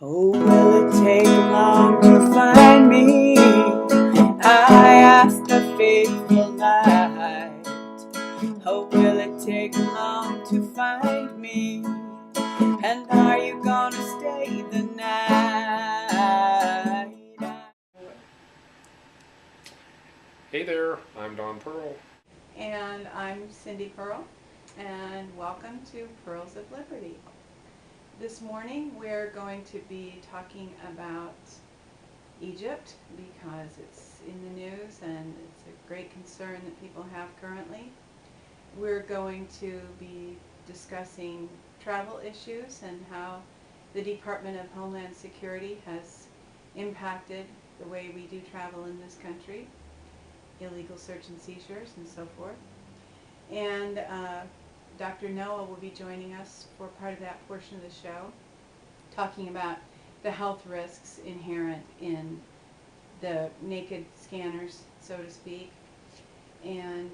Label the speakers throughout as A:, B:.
A: Oh, will it take long to find me? I asked the faithful night. Oh, will it take long to find me? And are you gonna stay the night?
B: Hey there, I'm Don Pearl.
C: And I'm Cindy Pearl, and welcome to Pearls of Liberty. This morning we're going to be talking about Egypt because it's in the news and it's a great concern that people have currently. We're going to be discussing travel issues and how the Department of Homeland Security has impacted the way we do travel in this country, illegal search and seizures and so forth. And Dr. Noah will be joining us for part of that portion of the show, talking about the health risks inherent in the naked scanners, so to speak. And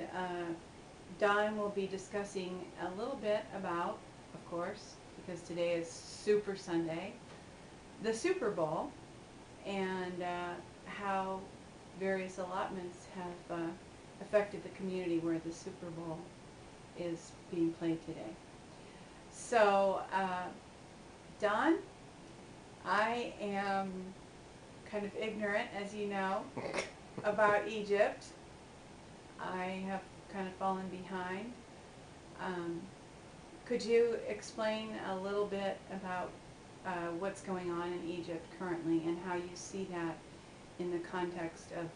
C: Don will be discussing a little bit about, of course, because today is Super Sunday, the Super Bowl, and how various allotments have affected the community where the Super Bowl is being played today. So, Don, I am kind of ignorant, as you know, about Egypt. I have kind of fallen behind. Could you explain a little bit about what's going on in Egypt currently and how you see that in the context of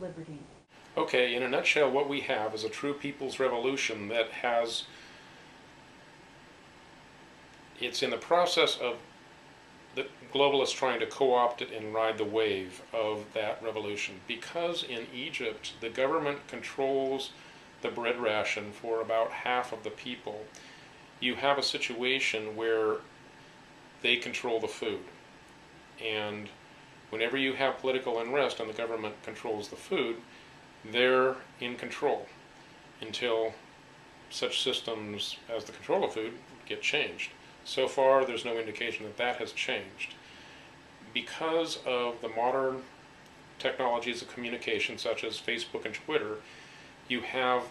C: liberty?
B: Okay, in a nutshell, what we have is a true people's revolution that it's in the process of the globalists trying to co-opt it and ride the wave of that revolution. Because in Egypt, the government controls the bread ration for about half of the people, you have a situation where they control the food. And whenever you have political unrest and the government controls the food, they're in control until such systems as the control of food get changed. So far, there's no indication that that has changed. Because of the modern technologies of communication, such as Facebook and Twitter, you have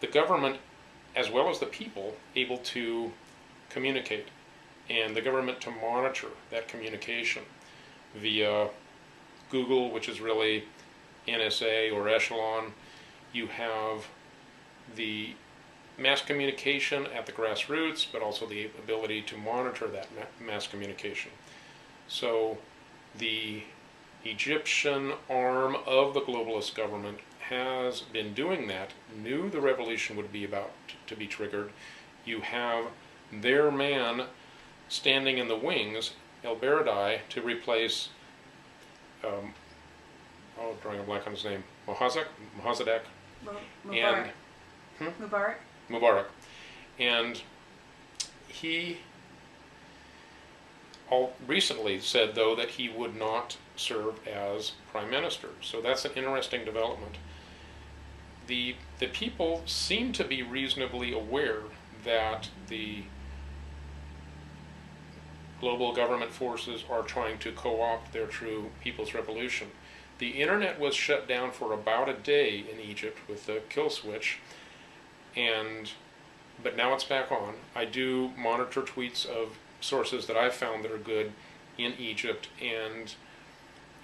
B: the government, as well as the people, able to communicate, and the government to monitor that communication via Google, which is really NSA or Echelon. You have the mass communication at the grassroots, but also the ability to monitor that mass communication. So the Egyptian arm of the globalist government has been doing that, knew the revolution would be about to be triggered. You have their man standing in the wings, El Baradei, to replace drawing a blank on his name, Mossadegh,
C: Mubarak.
B: Mubarak. And he recently said, though, that he would not serve as prime minister. So that's an interesting development. The people seem to be reasonably aware that the global government forces are trying to co-opt their true people's revolution. The internet was shut down for about a day in Egypt with the kill switch, but now it's back on. I do monitor tweets of sources that I've found that are good in Egypt, and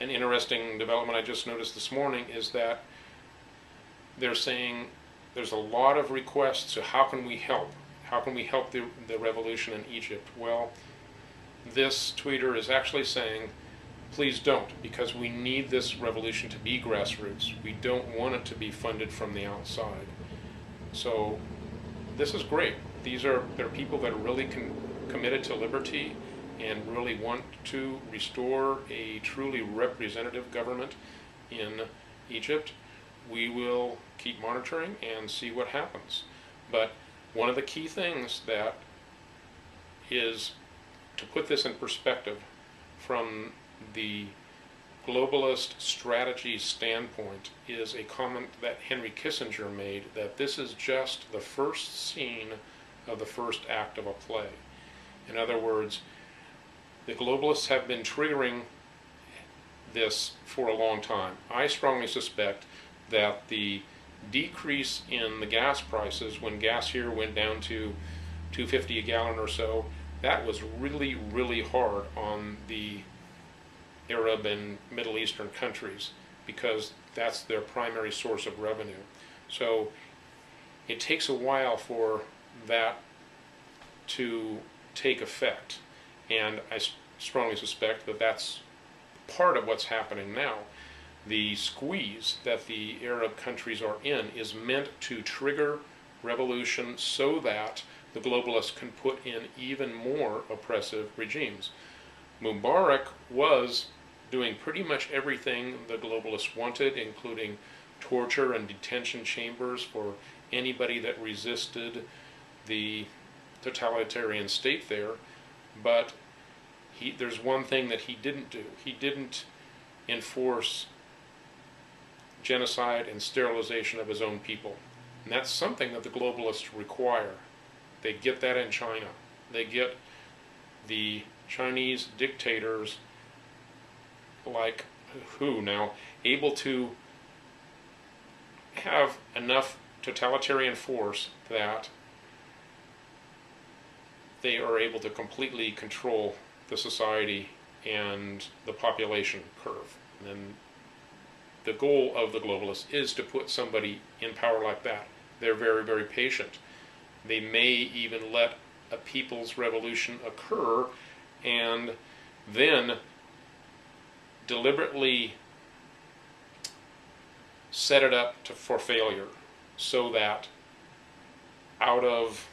B: an interesting development I just noticed this morning is that they're saying there's a lot of requests to how can we help? How can we help the revolution in Egypt? Well, this tweeter is actually saying, please don't, because we need this revolution to be grassroots. We don't want it to be funded from the outside. So this is great. They're people that are really committed to liberty and really want to restore a truly representative government in Egypt. We will keep monitoring and see what happens. But one of the key things that is, to put this in perspective from the globalist strategy standpoint, is a comment that Henry Kissinger made, that this is just the first scene of the first act of a play. In other words, The globalists have been triggering this for a long time. I strongly suspect that the decrease in the gas prices when gas here went down to $2.50 a gallon or so, that was really, really hard on the Arab and Middle Eastern countries because that's their primary source of revenue. So it takes a while for that to take effect, and I strongly suspect that that's part of what's happening now. The squeeze that the Arab countries are in is meant to trigger revolution so that the globalists can put in even more oppressive regimes. Mubarak was doing pretty much everything the globalists wanted, including torture and detention chambers for anybody that resisted the totalitarian state there. But there's one thing that he didn't do. He didn't enforce genocide and sterilization of his own people. And that's something that the globalists require. They get that in China. They get the Chinese dictators like Hu now able to have enough totalitarian force that they are able to completely control the society and the population curve. And the goal of the globalists is to put somebody in power like that. They're very, very patient. They may even let a people's revolution occur and then deliberately set it up for failure so that out of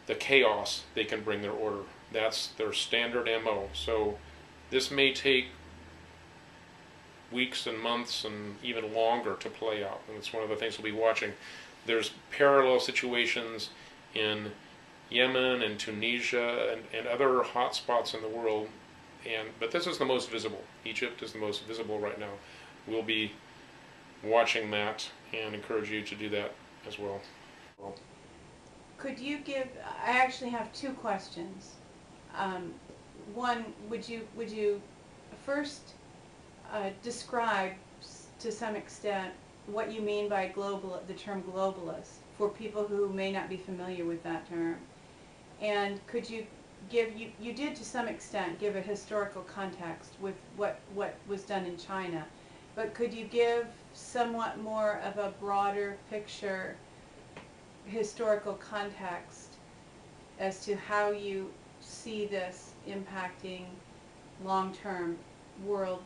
B: the chaos they can bring their order. That's their standard MO. So this may take weeks and months and even longer to play out, and it's one of the things we'll be watching. There's parallel situations in Yemen and Tunisia and other hot spots in the world, but this is the most visible. Egypt is the most visible right now. We'll be watching that and encourage you to do that as well.
C: Could you give, I actually have two questions. One, would you first describe to some extent what you mean by the term globalist for people who may not be familiar with that term? And could you give, you did to some extent give a historical context with what was done in China, but could you give somewhat more of a broader picture, historical context as to how you see this impacting long-term world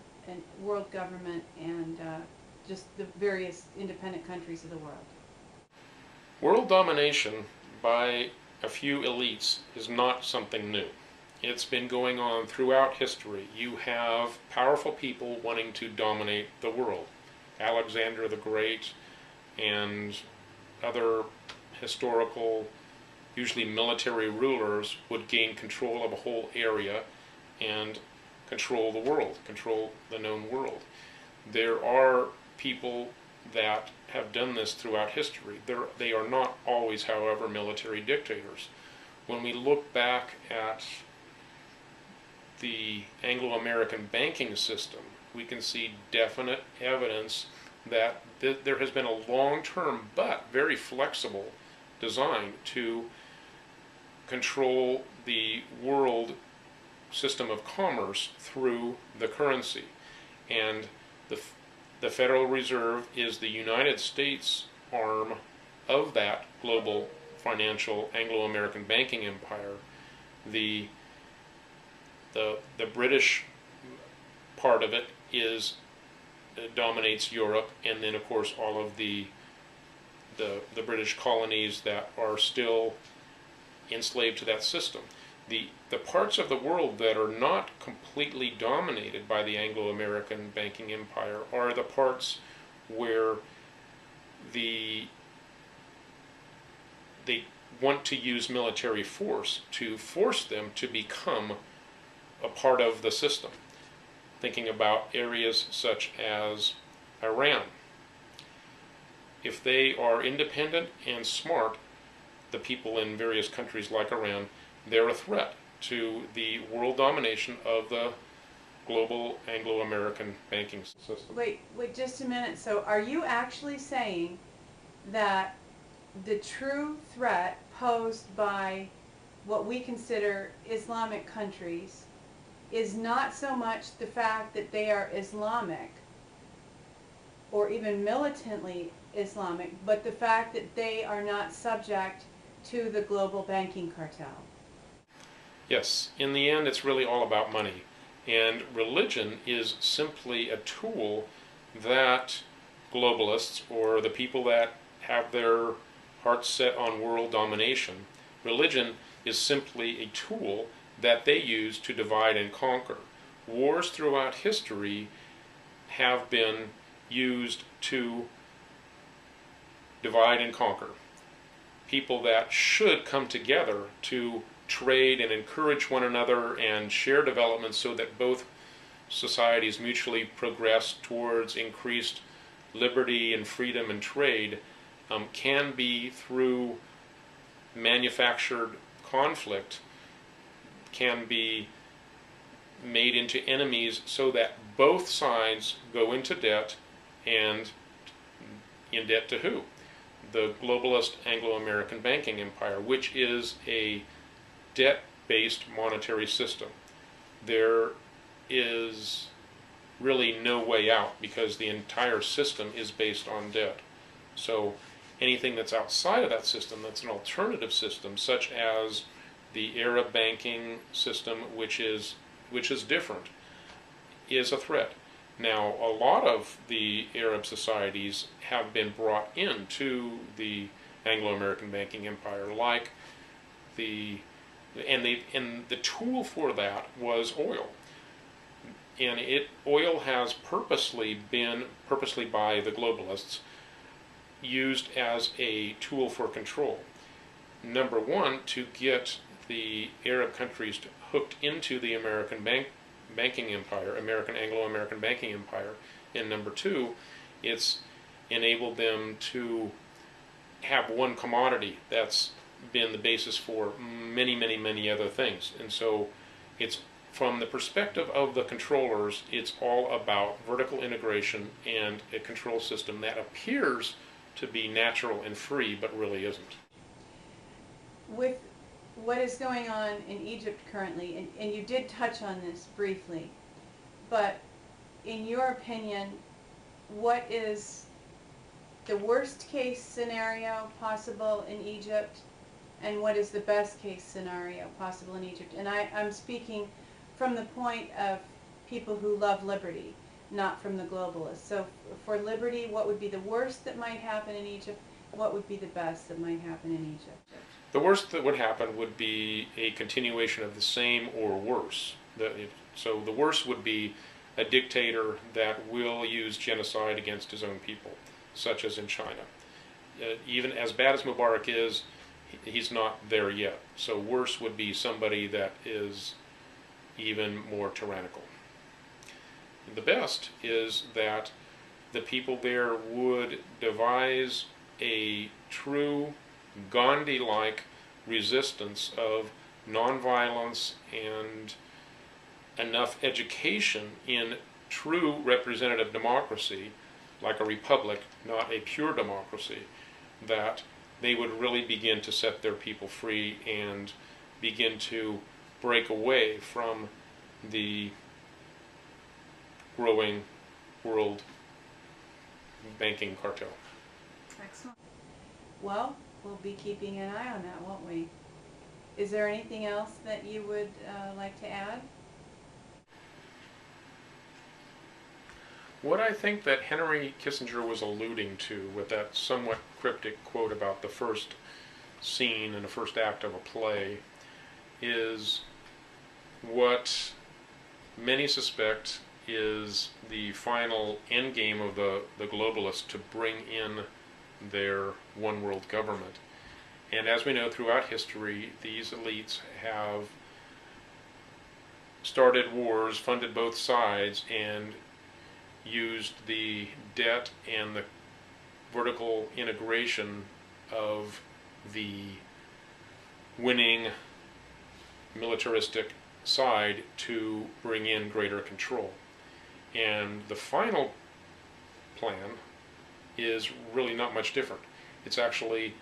C: government and just the various independent countries of the world?
B: World domination by a few elites is not something new. It's been going on throughout history. You have powerful people wanting to dominate the world. Alexander the Great and other historical, usually military rulers would gain control of a whole area and control the world, control the known world. There are people that have done this throughout history. They are not always, however, military dictators. When we look back at the Anglo-American banking system, we can see definite evidence that there has been a long-term but very flexible design to control the world system of commerce through the currency. And the Federal Reserve is the United States arm of that global financial Anglo-American banking empire. The British part of it dominates Europe, and then of course all of the British colonies that are still enslaved to that system. The parts of the world that are not completely dominated by the Anglo-American banking empire are the parts where they want to use military force to force them to become a part of the system. Thinking about areas such as Iran. If they are independent and smart, the people in various countries like Iran, they're a threat. to the world domination of the global Anglo-American banking system.
C: Wait just a minute. So are you actually saying that the true threat posed by what we consider Islamic countries is not so much the fact that they are Islamic or even militantly Islamic, but the fact that they are not subject to the global banking cartel?
B: Yes, in the end it's really all about money. And religion is simply a tool that globalists, or the people that have their hearts set on world domination, religion is simply a tool that they use to divide and conquer. Wars throughout history have been used to divide and conquer. People that should come together to trade and encourage one another and share development so that both societies mutually progress towards increased liberty and freedom and trade, can be through manufactured conflict, can be made into enemies so that both sides go into debt, and in debt to who? The globalist Anglo-American banking empire, which is a debt-based monetary system. There is really no way out because the entire system is based on debt. So anything that's outside of that system, that's an alternative system, such as the Arab banking system, which is different, is a threat. Now, a lot of the Arab societies have been brought into the Anglo-American banking empire, like the tool for that was oil. And oil has purposely by the globalists, used as a tool for control. Number one, to get the Arab countries hooked into the American banking empire, American Anglo-American banking empire. And number two, it's enabled them to have one commodity that's been the basis for many, many, many other things. And so it's, from the perspective of the controllers, it's all about vertical integration and a control system that appears to be natural and free, but really isn't.
C: With what is going on in Egypt currently, and you did touch on this briefly, but in your opinion, what is the worst case scenario possible in Egypt, and what is the best case scenario possible in Egypt? And I'm speaking from the point of people who love liberty, not from the globalists. So for liberty, what would be the worst that might happen in Egypt? What would be the best that might happen in Egypt?
B: The worst that would happen would be a continuation of the same or worse. So the worst would be a dictator that will use genocide against his own people, such as in China. Even as bad as Mubarak is, he's not there yet. So worse would be somebody that is even more tyrannical. The best is that the people there would devise a true Gandhi-like resistance of nonviolence and enough education in true representative democracy, like a republic, not a pure democracy, that they would really begin to set their people free and begin to break away from the growing world banking cartel.
C: Excellent. Well, we'll be keeping an eye on that, won't we? Is there anything else that you would like to add?
B: What I think that Henry Kissinger was alluding to with that somewhat cryptic quote about the first scene and the first act of a play is what many suspect is the final end game of the globalists to bring in their one world government. And as we know throughout history, these elites have started wars, funded both sides, and used the debt and the vertical integration of the winning militaristic side to bring in greater control. And the final plan is really not much different. It's actually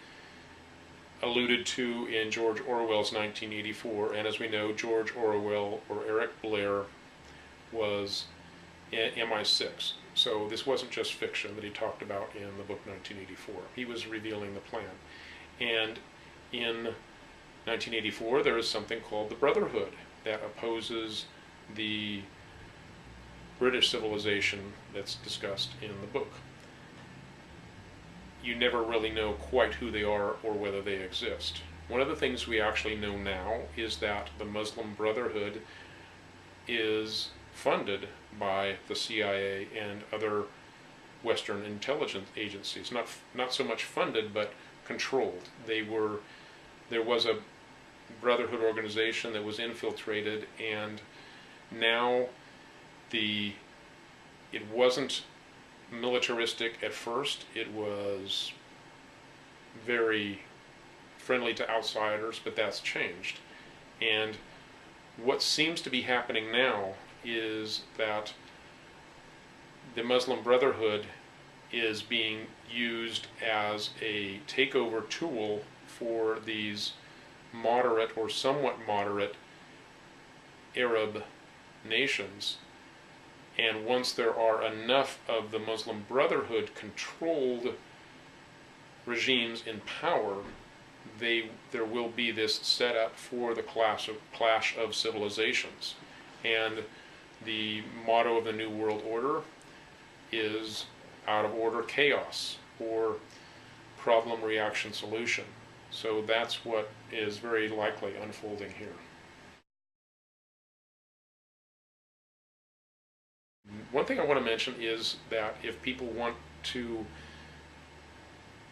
B: alluded to in George Orwell's 1984, and as we know, George Orwell, or Eric Blair, was MI6. So this wasn't just fiction that he talked about in the book 1984. He was revealing the plan. And in 1984, there is something called the Brotherhood that opposes the British civilization that's discussed in the book. You never really know quite who they are or whether they exist. One of the things we actually know now is that the Muslim Brotherhood is funded by the CIA and other Western intelligence agencies. Not so much funded, but controlled. There was a Brotherhood organization that was infiltrated, and now it wasn't militaristic at first. It was very friendly to outsiders, but that's changed. And what seems to be happening now is that the Muslim Brotherhood is being used as a takeover tool for these moderate or somewhat moderate Arab nations. And once there are enough of the Muslim Brotherhood controlled regimes in power, there will be this setup for the clash of civilizations. And the motto of the New World Order is out of order chaos, or problem reaction solution. So that's what is very likely unfolding here. One thing I want to mention is that if people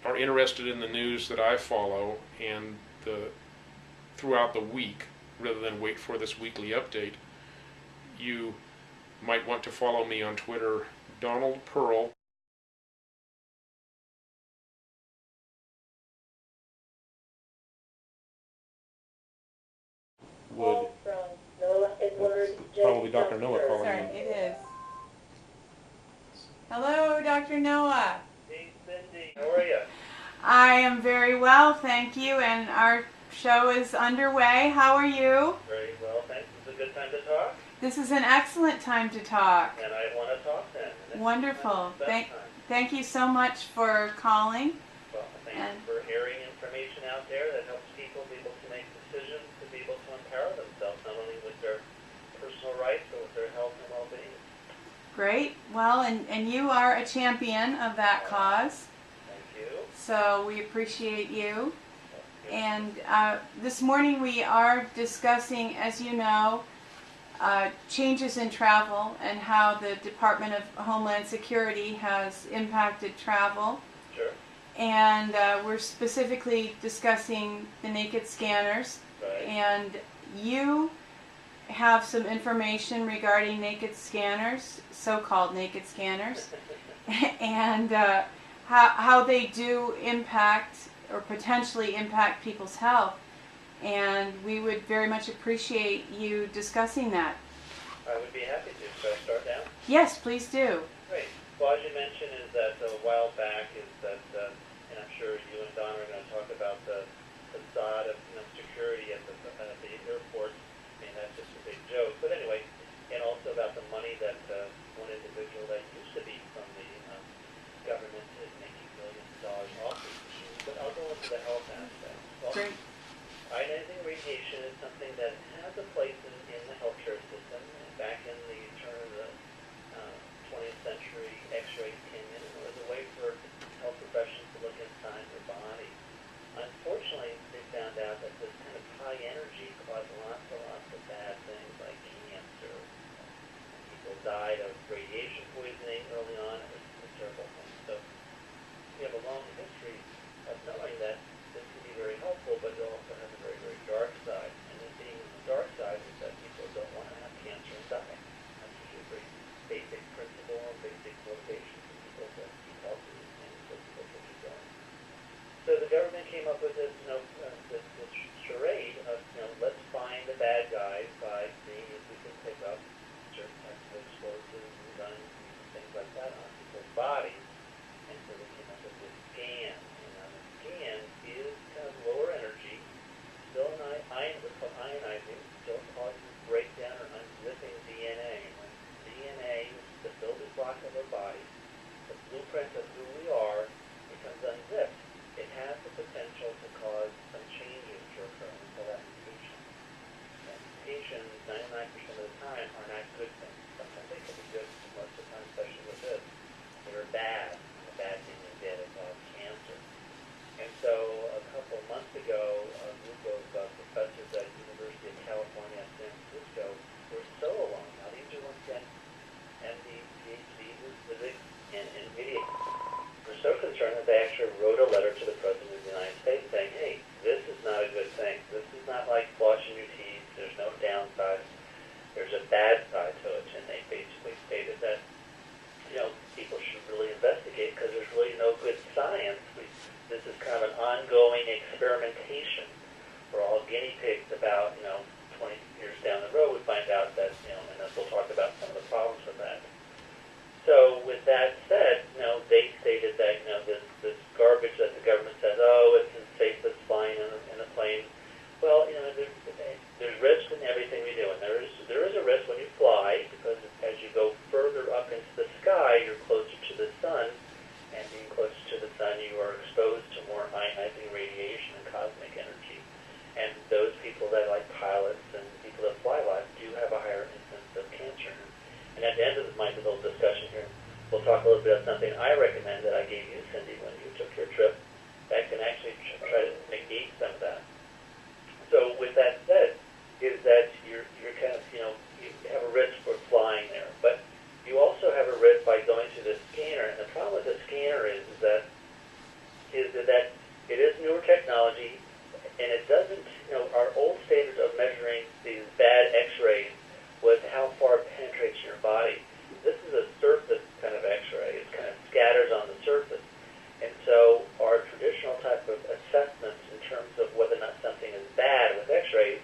B: are interested in the news that I follow and throughout the week, rather than wait for this weekly update, you might want to follow me on Twitter, Donald Pearl. Would probably Dr. Noah calling
C: Sorry,
B: in.
C: it is. Hello, Dr. Noah.
D: Hey, Cindy, how are you?
C: I am very well, thank you, and our show is underway. How are you?
D: Very well, thanks. Is it a good time to talk?
C: This is an excellent time to talk.
D: And I want to talk then. And
C: Wonderful.
D: it's best time.
C: Thank you so much for calling.
D: Well, thank you for airing information out there that helps people be able to make decisions to be able to empower themselves, not only with their personal rights, but with their health and well-being.
C: Great. Well, and you are a champion of that cause,
D: Thank you.
C: so we appreciate you.
D: Thank you.
C: And this morning we are discussing, as you know, changes in travel and how the Department of Homeland Security has impacted travel.
D: Sure.
C: And we're specifically discussing the naked scanners.
D: Right.
C: And you have some information regarding naked scanners, so-called naked scanners, and how they do impact or potentially impact people's health. And we would very much appreciate you discussing that.
D: I would be happy to. Should I start now?
C: Yes, please do.
D: Great. Well, as you mentioned, is that a while back is that, and I'm sure you and Don are going to talk about the facade of security at the airports. I mean, that's just a big joke. But anyway, and also about the money that one individual that used to be from the government is making millions of dollars off these machines. But I'll go into the health aspect. Well,
C: Great.
D: ionizing radiation is something that has a place in the healthcare system. Back in the turn of the 20th century, X-rays came in and it was a way for health professionals to look inside their body. Unfortunately, they found out that this kind of high energy caused lots of bad things like cancer. People died of radiation poisoning early on. It was a terrible thing. So we have a long history of knowing that this can be very helpful, but it also has a very, very dark side. And then being on the dark side is that people don't want to have cancer and die. That's usually a very basic principle or basic motivation for people to keep healthy and for people to keep going. So the government came up with this, this charade of, let's find the bad radiation, 99% of the time, are not good things. Sometimes they can be good, but most of the time, especially with this, they're bad. And the bad thing is that it causes cancer. And so a couple of months ago, a group of professors at the University of California, San Francisco, were so alone. Now, these are ones that MD, PhDs in physics and NVIDIA were so concerned that they actually wrote a letter to the President of the United States saying, hey, this is not a good thing. This is not like flossing your teeth. There's no downside. There's a bad side to it. And they basically stated that, people should really investigate because there's really no good science. This is kind of an ongoing experimentation. We're all guinea pigs about, 20 years down the road, we find out that, and then we'll talk about some of the problems with that. So with that said, they stated that, this garbage that the government says, oh, it's as safe as flying in a plane. Well, there's risk in everything we do, and there is a risk when you fly because as you go further up into the sky, you're closer to the sun, and being closer to the sun, you are exposed to more ionizing radiation and cosmic energy. And those people that like pilots and people that fly a lot do have a higher incidence of cancer. And at the end of my little discussion here, we'll talk a little bit about something I recommend that I gave you, Cindy, when you took your trip that can actually try to negate some of that. So with that said, is that you're kind of, you have a risk for flying there. But you also have a risk by going to the scanner. And the problem with the scanner is that it is newer technology, and it doesn't, our old standards of measuring these bad x-rays was how far it penetrates your body. This is a surface kind of x-ray. It kind of scatters on the surface. And so our traditional type of assessments in terms of whether or not something is bad with x-rays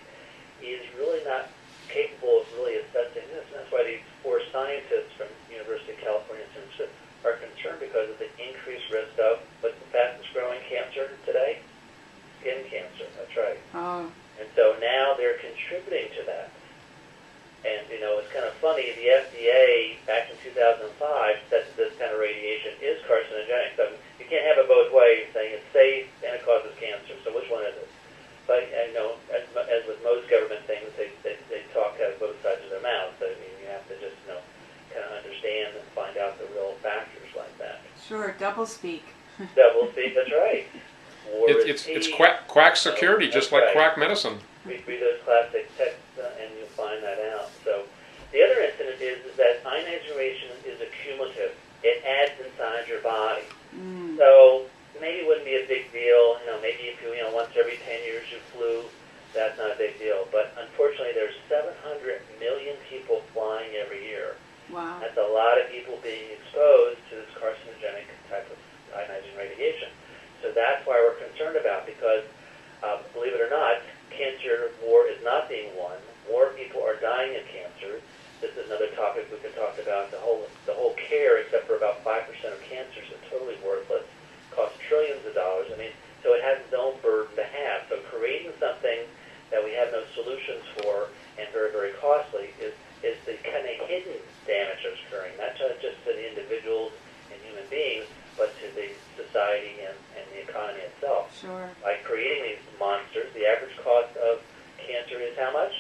D: is really not capable of really assessing this. And that's why these four scientists from University of California are concerned because of the increased risk of what's the fastest growing cancer today? Skin cancer, that's right.
C: Oh.
D: And so now they're contributing to that. And, it's kind of funny, the FDA back in 2005 said that this kind of radiation is carcinogenic. So you can't have it both ways, saying it's safe and it causes cancer. So which one is it? But, as with most government things, they talk out of both sides of their mouths. So, you have to just, kind of understand and find out the real factors like that.
C: Sure, double speak.
D: Double speak, that's right.
B: It's quack security, just like quack medicine.
D: Read those classic texts and you'll find that out. So the other incident is that ionizing radiation is accumulative. It adds inside your body. So maybe it wouldn't be a big deal. Maybe if you, once every 10 years you flew, that's not a big deal. But unfortunately, there's 700 million people flying every year.
C: Wow.
D: That's a lot of people being exposed to this carcinogenic type of ionizing radiation. So that's why we're concerned about, because believe it or not, cancer war is not being won. More people are dying of cancer. This is another topic we could talk about. The whole care, except for about 5% of cancers, is totally worthless. Costs trillions of dollars. So it has its own burden to have. So creating something that we have no solutions for and very, very costly is the kind of hidden damage that's occurring, not just to the individuals and human beings, but to the society and the economy itself.
C: Sure.
D: By creating these monsters, the average cost of cancer is how much?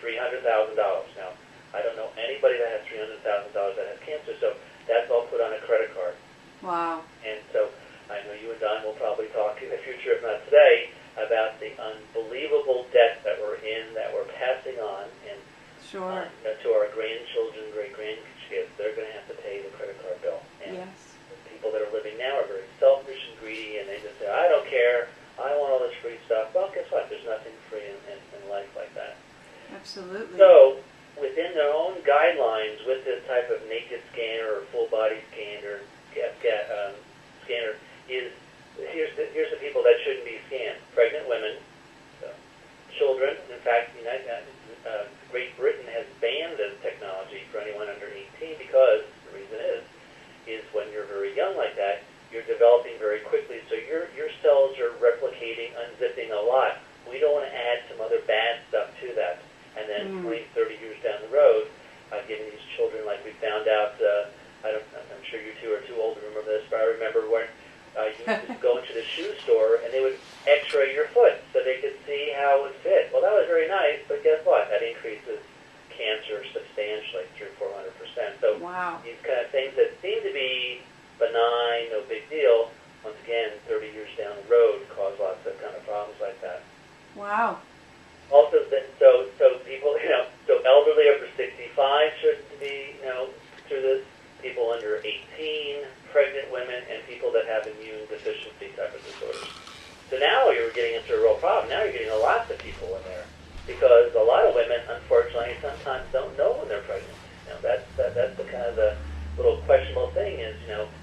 D: $300,000. Now, I don't know anybody that has $300,000 that has cancer, so that's all put on a credit card.
C: Wow.
D: And so I know you and Don will probably talk in the future, if not today, about the unbelievable debt that we're in, that we're passing on, and
C: Sure.
D: To our grandchildren, great-grandkids. They're going to have to pay the credit card bill. And
C: Yes.
D: the people that are living now are very selfish and greedy, and they just say, I don't care, I want all this free stuff. Well, guess what? There's nothing free in life like that.
C: Absolutely.
D: So, within their own guidelines with this type of naked scanner or full-body scanner, here's the people that shouldn't be scanned. Pregnant women, children. In fact, Great Britain has banned this technology for anyone under 18 because the reason is when you're very young like that, you're developing very quickly, so your cells are replicating, unzipping a lot. We don't want to add some other bad stuff to that. And then 20, 30 years down the road, giving these children, like we found out, I'm sure you two are too old to remember this, but I remember when you could go into the shoe store and they would x-ray your foot so they could see how it would fit. Well, that was very nice, but guess what? That increases cancer substantially, 300-400%. So
C: Wow.
D: these kind of things that seem to be benign, no big deal, once again, 30 years down the road, cause lots of kind of problems like that.
C: Wow.
D: Also, so people, so elderly over 65 should be, through this. People under 18, pregnant women, and people that have immune deficiency type of disorders. So now you're getting into a real problem. Now you're getting lots of people in there because a lot of women, unfortunately, sometimes don't know when they're pregnant. That's the kind of the little questionable thing is,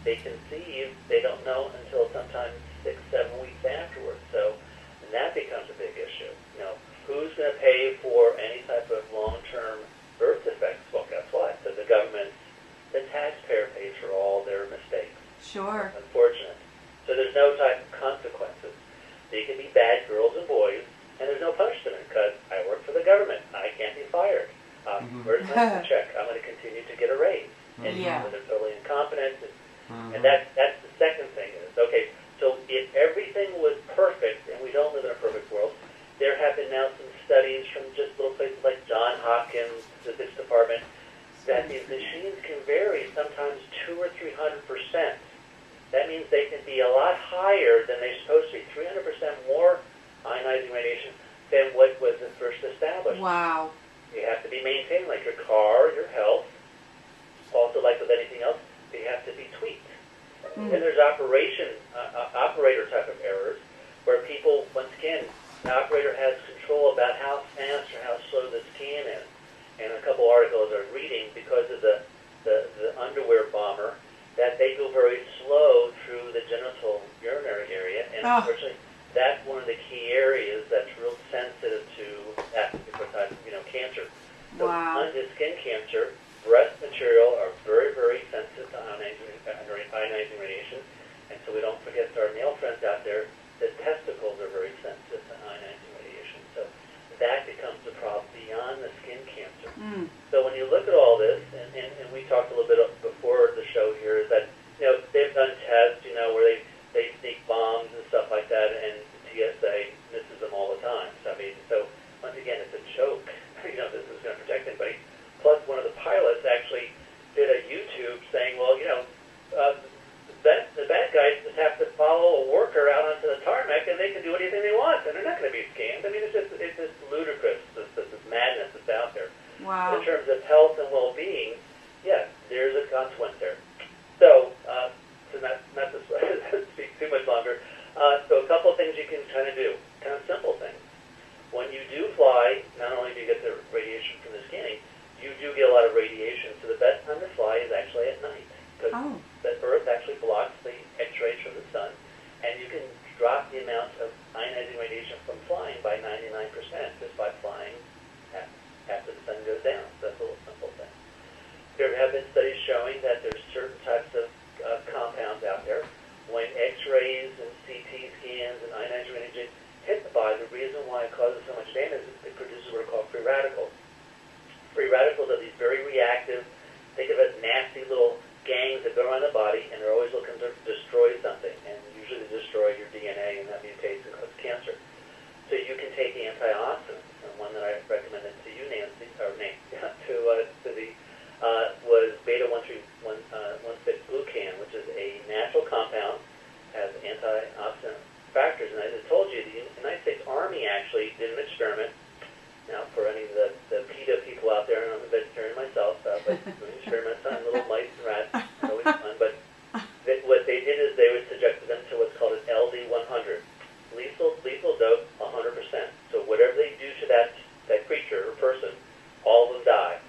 D: they conceive, they don't know until sometimes 6-7 weeks afterwards. So and that becomes a big issue. Who's going to pay for any type of long-term birth defects? Well, guess what? So the government, the taxpayer pays for all their mistakes.
C: Sure.
D: Unfortunate. So there's no type of consequences. They can be bad girls and boys, and there's no punishment because I work for the government. I can't be fired. Where's my check? I'm going to continue to get a raise. And
C: Yeah.
D: they're totally incompetent. And that's the second thing is, okay, so if everything was perfect, and we don't live in a perfect world, there have been now some studies from just little places like Johns Hopkins Physics Department that these machines can vary sometimes 200 or 300%. That means they can be a lot higher than they're supposed to be, 300% more ionizing radiation than what was at first established.
C: Wow.
D: You have to be maintained, like your car, your health. Also, like with anything else, they have to be tweaked. And there's operator type of errors, where people, once again, the operator has control about how fast or how slow the scan is. And a couple articles I was reading, because of the underwear bomber, that they go very slow through the genital urinary area, and unfortunately, that's one of the key areas that's real sensitive to that particular type of cancer. So
C: Wow.
D: under skin cancer, breast material are very, very sensitive to ionizing radiation, and so we don't forget to our male friends out there, the testicles are very sensitive to ionizing radiation. So that becomes a problem beyond the skin cancer. So when you look at all this, and we talked a little bit before the show here, is that they've done tests, where they sneak bombs and stuff like that, and TSA misses them all the time. So once again, it's a joke. This is going to protect anybody. Plus, one of the pilots actually did a YouTube saying, well, the bad guys just have to follow a worker out onto the tarmac, and they can do anything they want, and they're not going to be scammed. It's just ludicrous, this madness that's out there.
C: Wow.
D: In terms of health and well-being, yes, there's a consequence there. So, not to speak too much longer, so a couple of things you can kind of do, kind of simple things. When you do fly, not only do you get the radiation from the scanning, you do get a lot of radiation, so the best time to fly is actually at night, because the Earth actually blocks the X-rays from the sun, and you can drop the amount of ionizing radiation from flying by 99% just by flying after the sun goes down. So that's a little simple thing. There have been studies showing that there's certain types of compounds out there. When X-rays and CT scans and ionizing radiation hit the body, the reason why it causes so much damage is it produces what are called free radicals. Free radicals are these very reactive, think of it as nasty little gangs that go around the body, and they're always looking to destroy something, and usually they destroy your DNA, and that mutates and causes cancer. So you can take antioxidants, and one that I recommended to you, Nancy, was beta-1,3,1,6-glucan, which is a natural compound, has antioxidant factors. And I just told you, the United States Army actually did an experiment. Now, for any of the PETA people out there, and I'm a vegetarian myself, but doing experiments on little mice and rats, it's always fun. But what they did is they would subject them to what's called an LD-100, lethal dose, 100%. So whatever they do to that creature or person, all of them die.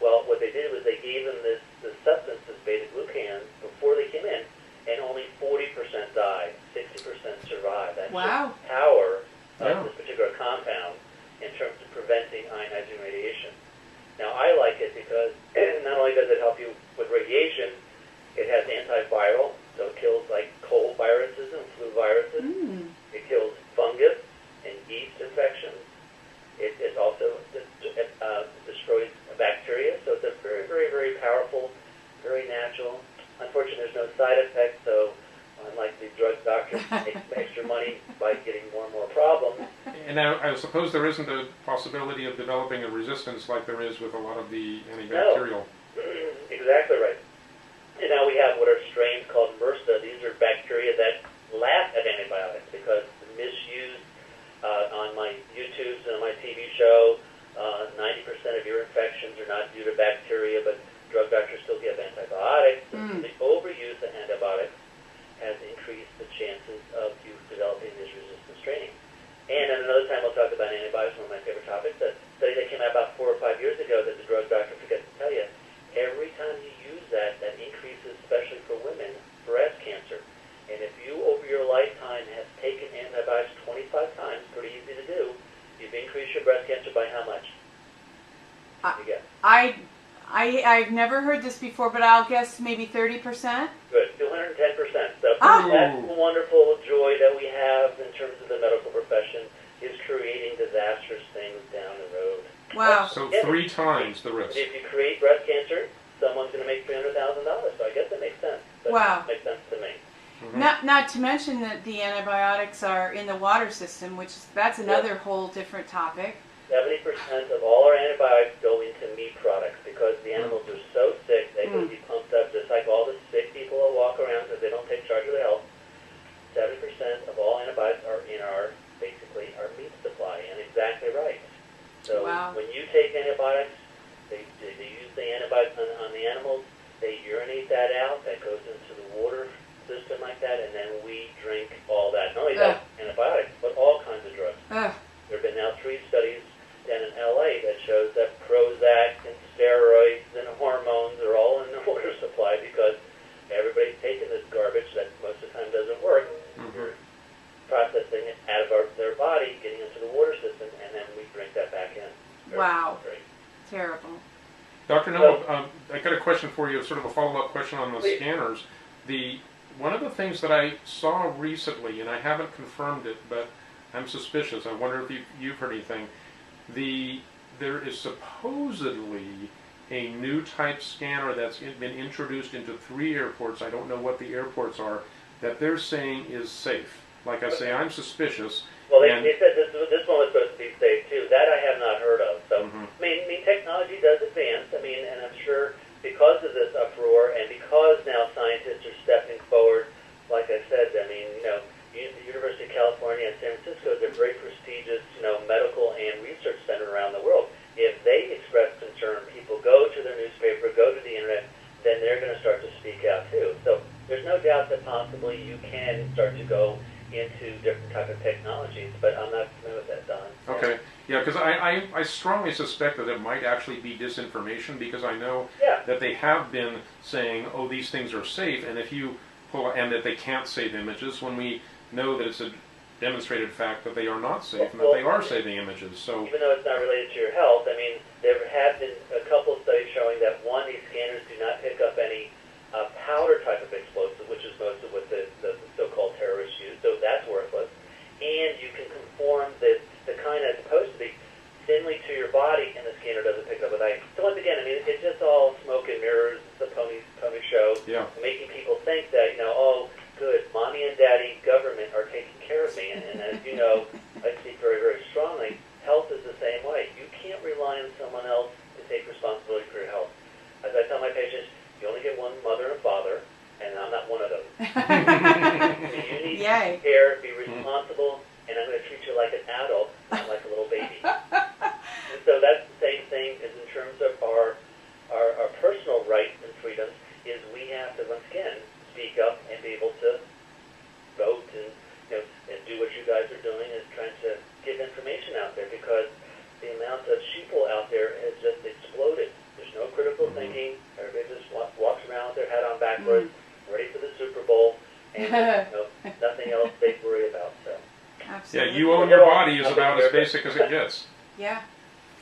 D: Well, what they did was they gave them this substance, this beta-glucan, before they came in, and only 40% died, 60% survived. That's
C: Wow.
D: the power of
B: Wow.
D: this particular compound in terms of preventing ionizing radiation. Now, I like it because not only does it help you with radiation, it has antiviral, so it kills like cold viruses and flu viruses. It kills fungus and yeast infections. It also destroys bacteria, so it's a very, very, very powerful, very natural. Unfortunately, there's no side effects, so unlike the
B: I suppose there isn't a possibility of developing a resistance like there is with a lot of the antibacterial.
D: Exactly right. And now we have what are strains called MRSA. These are bacteria that laugh at antibiotics because misused on my YouTubes and on my TV show. 90% of your infections are not due to bacteria, but drug doctors still give antibiotics. And the overuse of antibiotics has increased the chances of you developing this resistant straining. And at another time, we'll talk about antibiotics, one of my favorite topics. A study that came out about 4 or 5 years ago that the drug doctor forgot to tell you, every time you use that, that increases, especially for women, breast cancer. And if you, over your lifetime, have taken antibiotics 25 times, pretty easy to do, you've increased your breast cancer by how much? You guess.
C: I've never heard this before, but I'll guess maybe 30%.
D: Good, 210%. So
C: Oh.
D: that's the wonderful joy that we have in terms of the medical profession, is creating disastrous things down the road.
C: Wow.
B: So 3 times the risk.
D: If you create breast cancer, someone's going to make $300,000. So I guess that makes sense. That
C: Wow.
D: makes sense to me.
C: Not to mention that the antibiotics are in the water system, that's another whole different topic.
D: 70% of all our antibiotics go into meat products because the animals are so sick, they can be pumped up just like all the sick people that walk around because they don't take charge of their health. 70% of all antibiotics are in basically our meat supply, and exactly right. So
C: Wow.
D: when you take antibiotics, they use the antibiotics on the animals, they urinate that out, that goes into the water system like that, and then we drink all that. Not only that, antibiotics, but all kinds of drugs.
C: Ugh.
D: There have been now 3 studies down in LA that shows that Prozac and steroids and hormones are all in the water supply because everybody's taking this garbage that most of the time doesn't work. You're processing it out of their body, getting into the water system, and then we drink that back in.
C: Wow.
D: Very
C: Terrible.
B: Dr. Noah, I got a question for you, sort of a follow-up question on the
D: Please.
B: scanners. One of the things that I saw recently, and I haven't confirmed it, but I'm suspicious. I wonder if you've heard anything. There is supposedly a new type scanner that's been introduced into 3 airports. I don't know what the airports are, that they're saying is safe. Like I say, I'm suspicious.
D: Well,
B: and-
D: they said this one was supposed to be safe too. That I have not heard of. So, I mean, technology does advance. I mean, and I'm sure because of this uproar and because now scientists are stepping forward, like I said, I mean, the University of California and San Francisco is a very prestigious, medical and research center around the world. If they express concern, people go to their newspaper, go to the internet, then they're going to start to speak out too. So there's no doubt that possibly you can start to go into different type of technologies, but I'm not familiar with that, Don.
B: Okay, yeah, because I strongly suspect that it might actually be disinformation because I know that they have been saying, oh, these things are safe, and if you pull, and that they can't save images when we know that it's a demonstrated fact that they are not safe and that they are saving images. So
D: even though it's not related to your health, I mean, there have been a couple of studies showing that these scanners do not pick up any powder type of explosive, which is most of what the so-called terrorists use, so that's worthless. And you can conform the kind that's supposed to be thinly to your body, and the scanner doesn't pick up with ice. So once again, I mean, it's just all smoke and mirrors. It's a pony show, making people think that, oh, good, mommy and daddy government are taking care of me. And as you know, I speak very, very strongly, health is the same way. You can't rely on someone else to take responsibility for your health. As I tell my patients, you only get one mother and father, and I'm not one of them. You need to care, be responsible, and I'm going to treat you like an adult, not like a little baby. And so that's the same thing as in terms of our personal rights and freedoms, is we have to, once again, speak up and be able to vote and do what you guys are doing, is trying to give information out there, because the amount of sheeple out there has just exploded. There's no critical thinking. Everybody just walks around with their hat on backwards, ready for the Super Bowl, and nothing else they worry about. So.
C: Absolutely.
B: Yeah, you own your body is about as basic as it gets.
C: Yeah.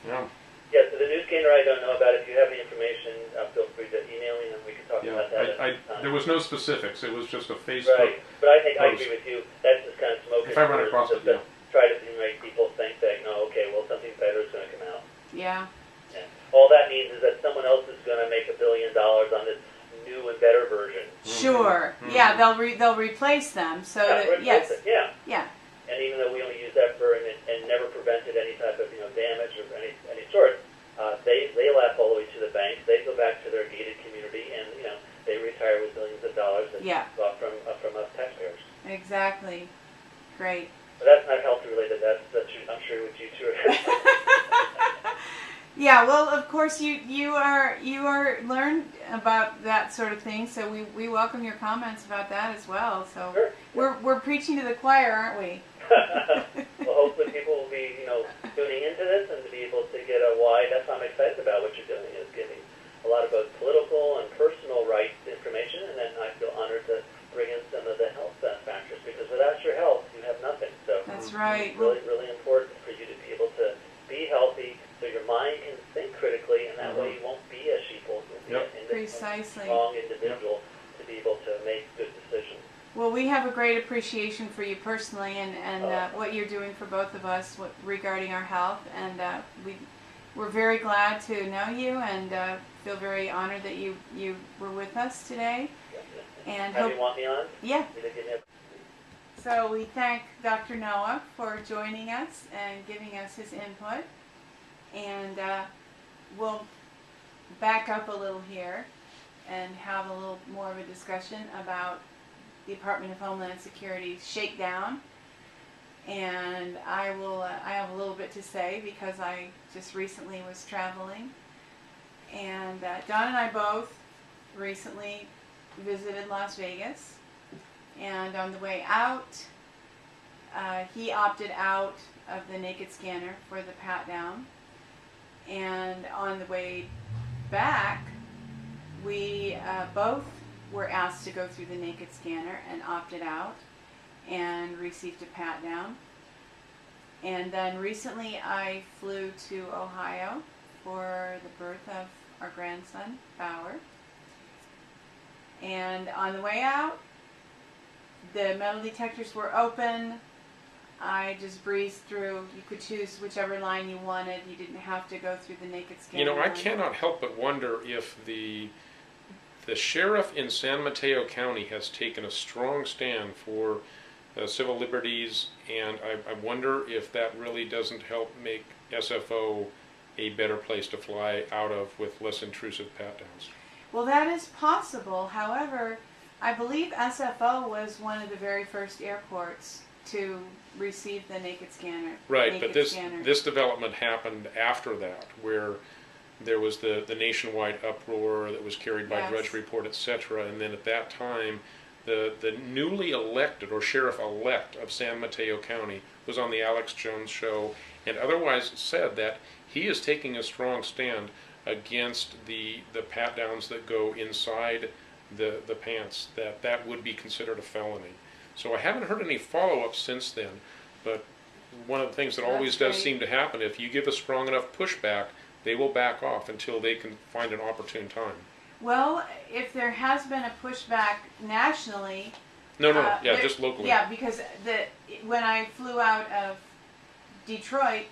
B: Yeah.
D: Yeah, so the new scanner I don't know about. If you have any information, feel free to email me and we can talk about that.
B: There was no specifics. It was just a Facebook.
D: Right, but I think I agree with you. That's just kind of smoke.
B: If I run across it,
D: try to make people think that, okay, well, something better is going to come out.
C: Yeah.
D: And all that means is that someone else is going to make $1 billion on this new and better version.
C: Sure. Yeah, they'll replace them. So that, yes.
D: Yeah.
C: Yeah.
D: And even though we only use that and never prevented any type of damage of any sort, they lap all the way to the bank. They go back to their gated community, and they retire with billions of dollars that bought from us taxpayers.
C: Exactly. Great.
D: But that's not health related. That's I'm sure what you two are.
C: Yeah, well, of course you are learned about that sort of thing, so we welcome your comments about that as well. So
D: Sure.
C: we're preaching to the choir, aren't we?
D: Well, hopefully people will be tuning into this and to be able to get a wide. That's what I'm excited about. What you're doing is giving a lot of both political and personal rights information, and then I feel honored to bring in some of the health factors, because without your health, you have nothing. So
C: That's right.
D: it's really, really important for you to be able to be healthy, so your mind can think critically, and that way you won't be a sheeple. You'll be an
C: Precisely.
D: strong individual to be able to make good decisions.
C: Well, we have a great appreciation for you personally, and what you're doing for both of us regarding our health, and we're very glad to know you, and feel very honored that you were with us today. And
D: How do you want me on?
C: Yeah.
D: You to give me a
C: So we thank Dr. Noah for joining us and giving us his input. And we'll back up a little here and have a little more of a discussion about the Department of Homeland Security's shakedown. And I have a little bit to say because I just recently was traveling. And Don and I both recently visited Las Vegas. And on the way out, he opted out of the naked scanner for the pat down. And on the way back, we both were asked to go through the naked scanner and opted out and received a pat down. And then recently I flew to Ohio for the birth of our grandson, Bauer. And on the way out, the metal detectors were open. I just breezed through. You could choose whichever line you wanted. You didn't have to go through the naked scanner.
B: I cannot help but wonder if the sheriff in San Mateo County has taken a strong stand for civil liberties, and I wonder if that really doesn't help make SFO a better place to fly out of with less intrusive pat-downs.
C: Well, that is possible. However, I believe SFO was one of the very first airports to receive the naked scanner.
B: Right, but this development happened after that, where there was the nationwide uproar that was carried by Drudge Report, etc. And then at that time, the newly elected, or sheriff-elect of San Mateo County, was on the Alex Jones show and otherwise said that he is taking a strong stand against the pat-downs that go inside the pants, that would be considered a felony. So I haven't heard any follow-up since then, but one of the things that always does seem to happen, if you give a strong enough pushback, they will back off until they can find an opportune time.
C: Well, if there has been a pushback nationally...
B: Just locally.
C: Yeah, because when I flew out of Detroit,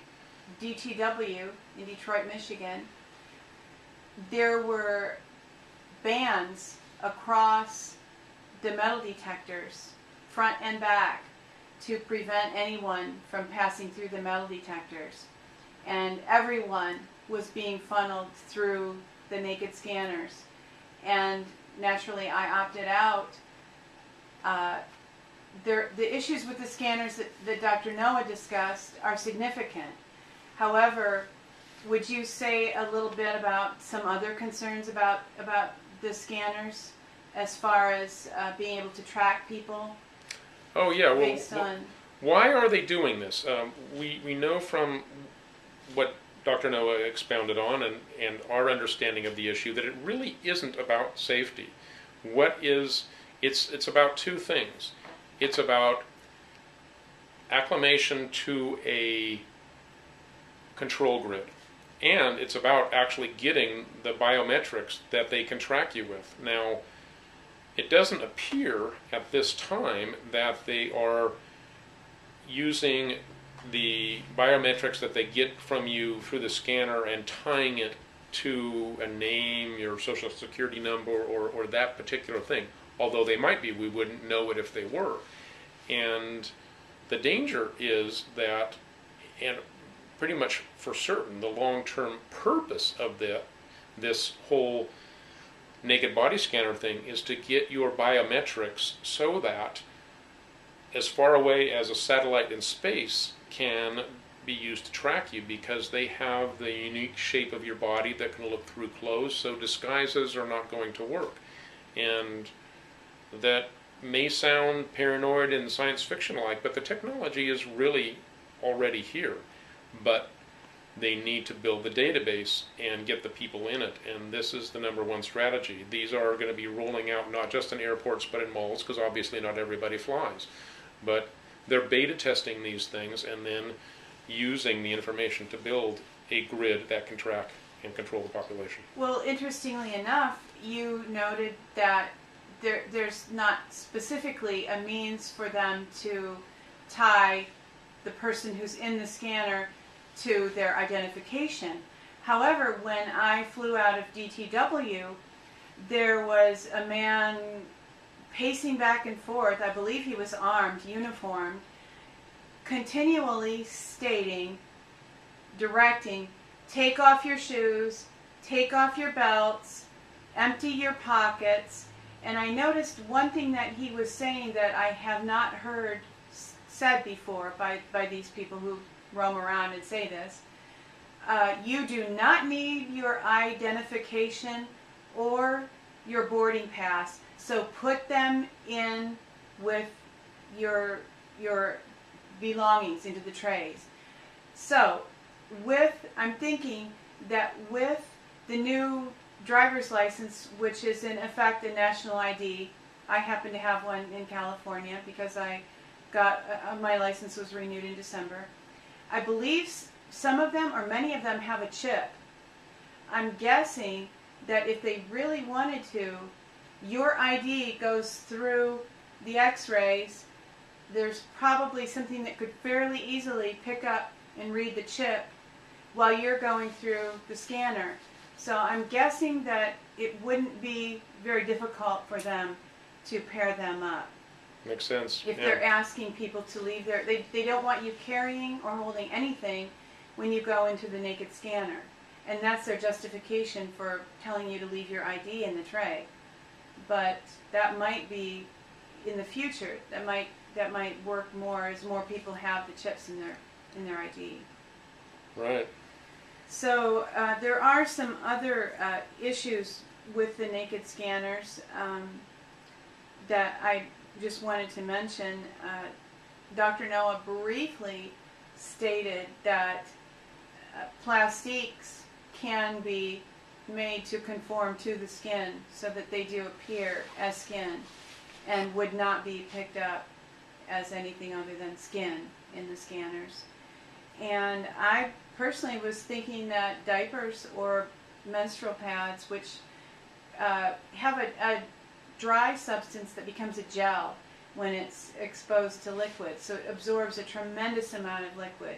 C: DTW, in Detroit, Michigan, there were bans across the metal detectors, front and back, to prevent anyone from passing through the metal detectors. And everyone was being funneled through the naked scanners. And naturally, I opted out. The issues with the scanners that Dr. Noah discussed are significant. However, would you say a little bit about some other concerns about the scanners as far as being able to track people?
B: Oh yeah,
C: based on...
B: Why are they doing this? We know from what Dr. Noah expounded on and our understanding of the issue that it really isn't about safety. It's about two things. It's about acclimation to a control grid, and it's about actually getting the biometrics that they can track you with. Now, it doesn't appear at this time that they are using the biometrics that they get from you through the scanner and tying it to a name, your social security number, or that particular thing. Although they might be, we wouldn't know it if they were. And The danger is that, and pretty much for certain, the long-term purpose of this whole naked body scanner thing is to get your biometrics so that as far away as a satellite in space can be used to track you, because they have the unique shape of your body that can look through clothes, so disguises are not going to work. And that may sound paranoid and science fiction-like, but the technology is really already here. But they need to build the database and get the people in it, and this is the number one strategy. These are going to be rolling out not just in airports but in malls, because obviously not everybody flies. But they're beta testing these things and then using the information to build a grid that can track and control the population.
C: Well, interestingly enough, you noted that there's not specifically a means for them to tie the person who's in the scanner to their identification. However, when I flew out of DTW, there was a man pacing back and forth. I believe he was armed, uniformed, continually stating, directing, take off your shoes, take off your belts, empty your pockets. And I noticed one thing that he was saying that I have not heard said before by these people who roam around and say this. You do not need your identification or your boarding pass, so put them in with your belongings into the trays. So I'm thinking that with the new driver's license, which is in effect a national ID, I happen to have one in California because I got my license was renewed in December. I believe some of them, or many of them, have a chip. I'm guessing that if they really wanted to, your ID goes through the x-rays. There's probably something that could fairly easily pick up and read the chip while you're going through the scanner. So I'm guessing that it wouldn't be very difficult for them to pair them up.
B: Makes sense.
C: If they're asking people to leave they don't want you carrying or holding anything when you go into the naked scanner. And that's their justification for telling you to leave your ID in the tray. But that might be in the future. That might work more as more people have the chips in their ID.
B: Right.
C: So there are some other issues with the naked scanners that I just wanted to mention. Dr. Noah briefly stated that plastiques can be made to conform to the skin so that they do appear as skin and would not be picked up as anything other than skin in the scanners. And I personally was thinking that diapers or menstrual pads, which have a dry substance that becomes a gel when it's exposed to liquid, so it absorbs a tremendous amount of liquid.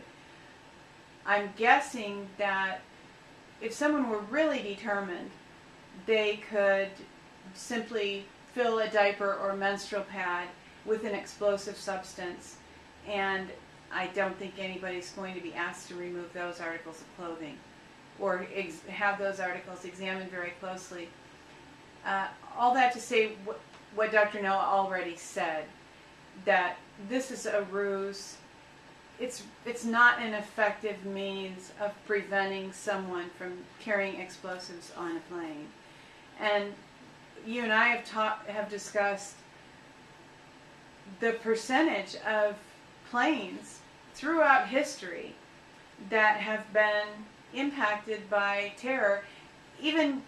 C: I'm guessing that if someone were really determined, they could simply fill a diaper or menstrual pad with an explosive substance, and I don't think anybody's going to be asked to remove those articles of clothing or have those articles examined very closely. All that to say what Dr. Noah already said, that this is a ruse. It's not an effective means of preventing someone from carrying explosives on a plane. And you and I have discussed the percentage of planes throughout history that have been impacted by terror, even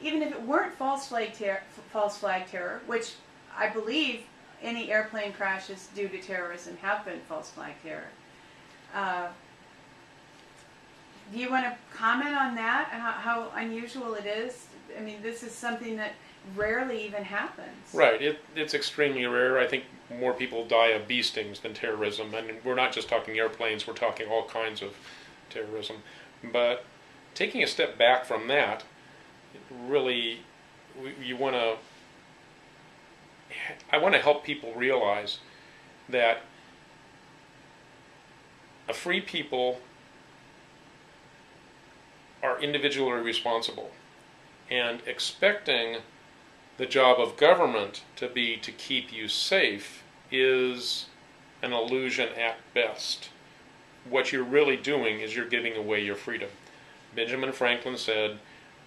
C: if it weren't false flag terror, which I believe any airplane crashes due to terrorism have been false flag terror. Do you want to comment on that, how unusual it is? I mean, this is something that rarely even happens.
B: Right. It's extremely rare. I think more people die of bee stings than terrorism. And we're not just talking airplanes, we're talking all kinds of terrorism. But taking a step back from that, really, I want to help people realize that a free people are individually responsible, and expecting the job of government to be to keep you safe is an illusion at best. What you're really doing is you're giving away your freedom. Benjamin Franklin said,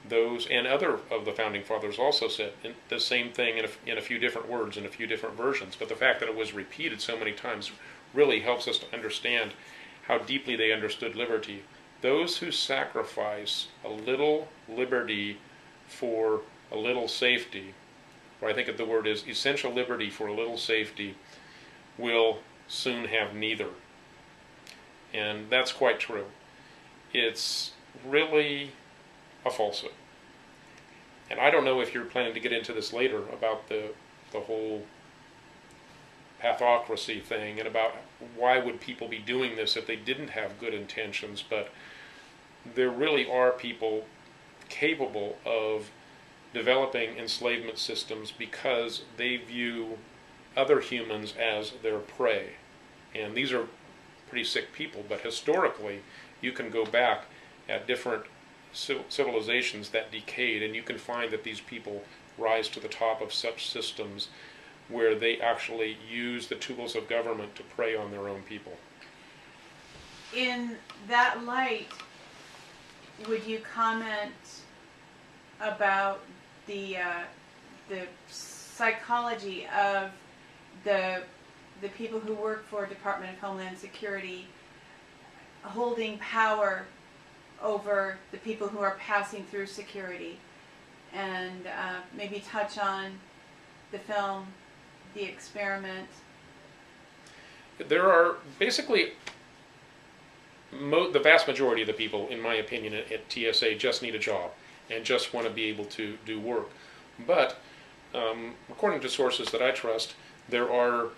B: those, and other of the founding fathers also said the same thing in a few different words, in a few different versions, but the fact that it was repeated so many times really helps us to understand how deeply they understood liberty. Those who sacrifice a little liberty for a little safety, or I think the word is essential liberty for a little safety, will soon have neither. And that's quite true. It's really a falsehood. And I don't know if you're planning to get into this later about the whole pathocracy thing and about why would people be doing this if they didn't have good intentions, but there really are people capable of developing enslavement systems because they view other humans as their prey. And these are pretty sick people, but historically you can go back at different civilizations that decayed, and you can find that these people rise to the top of such systems where they actually use the tools of government to prey on their own people.
C: In that light, would you comment about the psychology of the people who work for Department of Homeland Security holding power over the people who are passing through security, and maybe touch on the film, The Experiment?
B: There are basically the vast majority of the people, in my opinion, at TSA just need a job and just want to be able to do work. But according to sources that I trust, they're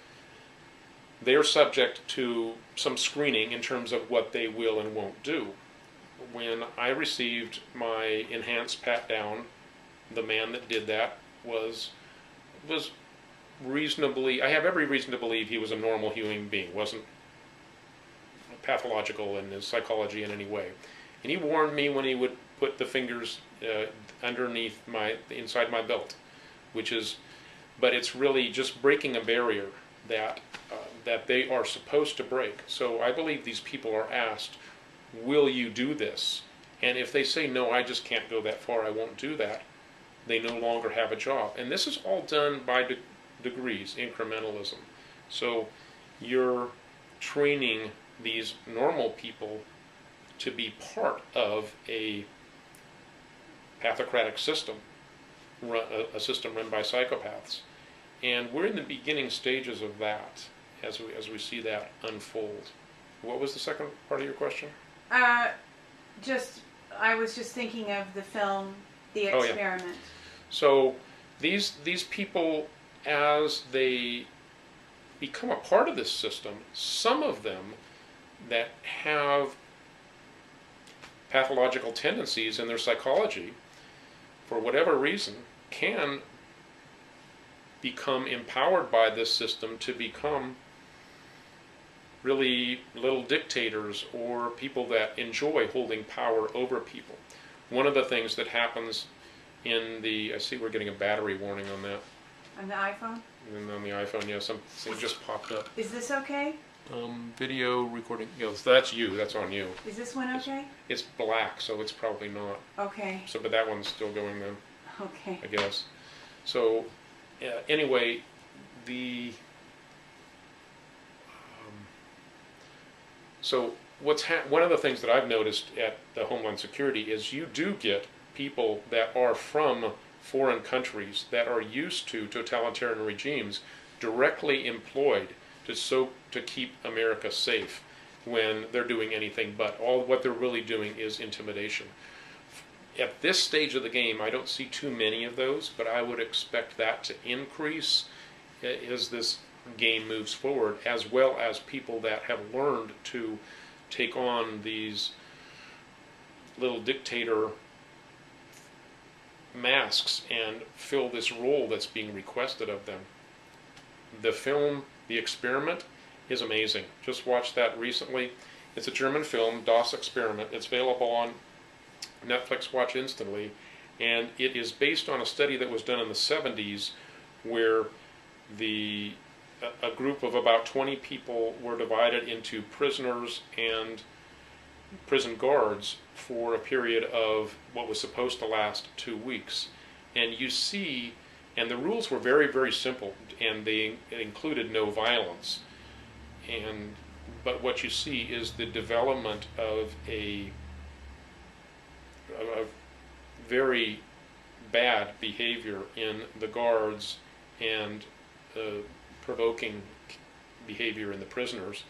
B: subject to some screening in terms of what they will and won't do. When I received my enhanced pat down, the man that did that was reasonably, I have every reason to believe he was a normal human being, wasn't pathological in his psychology in any way. And he warned me when he would put the fingers underneath inside my belt, but it's really just breaking a barrier that they are supposed to break. So I believe these people are asked, will you do this? And if they say, no, I just can't go that far, I won't do that, they no longer have a job. And this is all done by degrees, incrementalism. So you're training these normal people to be part of a pathocratic system, a system run by psychopaths. And we're in the beginning stages of that as we see that unfold. What was the second part of your question?
C: I was just thinking of the film, The Experiment.
B: Oh, yeah. So these people, as they become a part of this system, some of them that have pathological tendencies in their psychology, for whatever reason, can become empowered by this system to become really little dictators or people that enjoy holding power over people. One of the things that happens I see we're getting a battery warning on that.
C: On the iPhone?
B: And on the iPhone, yeah, something just popped up.
C: Is this okay?
B: Video recording. Yeah, so that's you. That's on you.
C: Is this one okay?
B: It's black, so it's probably not.
C: Okay.
B: So, but that one's still going then,
C: Okay.
B: I guess. So, anyway, so one of the things that I've noticed at the Homeland Security is you do get people that are from foreign countries that are used to totalitarian regimes directly employed to keep America safe when they're doing anything but. All what they're really doing is intimidation. At this stage of the game, I don't see too many of those, but I would expect that to increase as this game moves forward, as well as people that have learned to take on these little dictator masks and fill this role that's being requested of them. The film, The Experiment, is amazing. Just watched that recently. It's a German film, Das Experiment. It's available on Netflix Watch Instantly, and it is based on a study that was done in the 70s where a group of about 20 people were divided into prisoners and prison guards for a period of what was supposed to last 2 weeks. And you see, and the rules were very, very simple, and it included no violence. But what you see is the development of a very bad behavior in the guards and provoking behavior in the prisoners.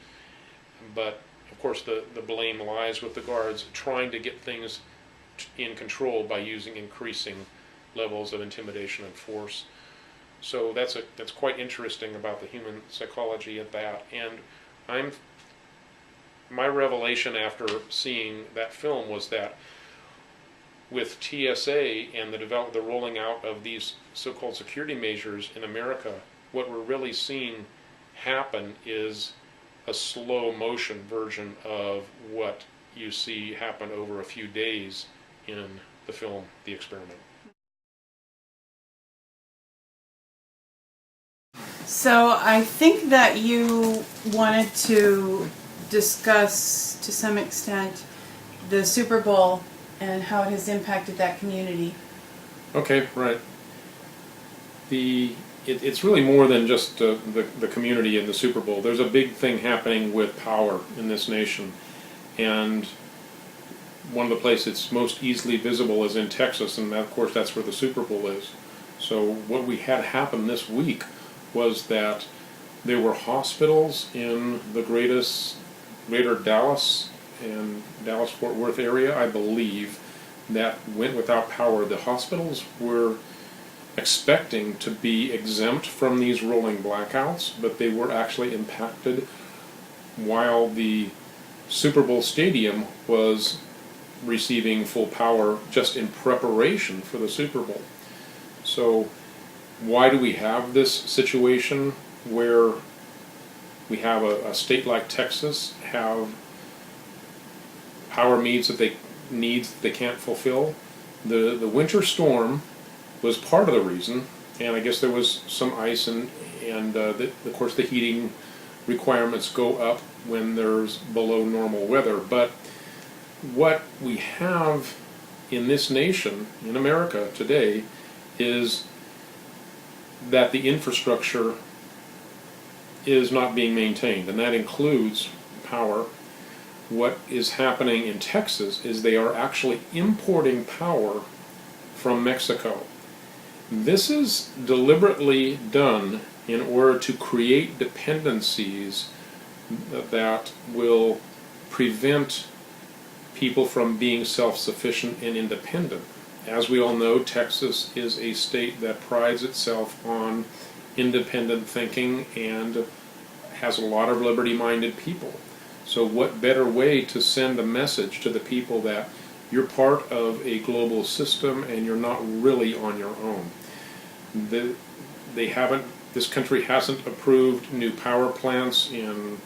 B: But of course the blame lies with the guards trying to get things in control by using increasing levels of intimidation and force. So that's quite interesting about the human psychology of that. And my revelation after seeing that film was that with TSA and the rolling out of these so-called security measures in America, what we're really seeing happen is a slow motion version of what you see happen over a few days in the film The Experiment.
C: So I think that you wanted to discuss to some extent the Super Bowl and how it has impacted that community.
B: Okay, right. It's really more than just the community and the Super Bowl. There's a big thing happening with power in this nation, and one of the places it's most easily visible is in Texas, and of course that's where the Super Bowl is. So what we had happen this week was that there were hospitals in the greater Dallas and Dallas-Fort Worth area, I believe, that went without power. The hospitals were expecting to be exempt from these rolling blackouts, but they were actually impacted while the Super Bowl stadium was receiving full power just in preparation for the Super Bowl. So why do we have this situation where we have a state like Texas have power needs that they can't fulfill? The winter storm was part of the reason, and I guess there was some ice and of course the heating requirements go up when there's below normal weather. But what we have in this nation, in America today, is that the infrastructure is not being maintained, and that includes power. What is happening in Texas is they are actually importing power from Mexico. This is deliberately done in order to create dependencies that will prevent people from being self-sufficient and independent. As we all know, Texas is a state that prides itself on independent thinking and has a lot of liberty-minded people. So what better way to send a message to the people that you're part of a global system and you're not really on your own. This country hasn't approved new power plants in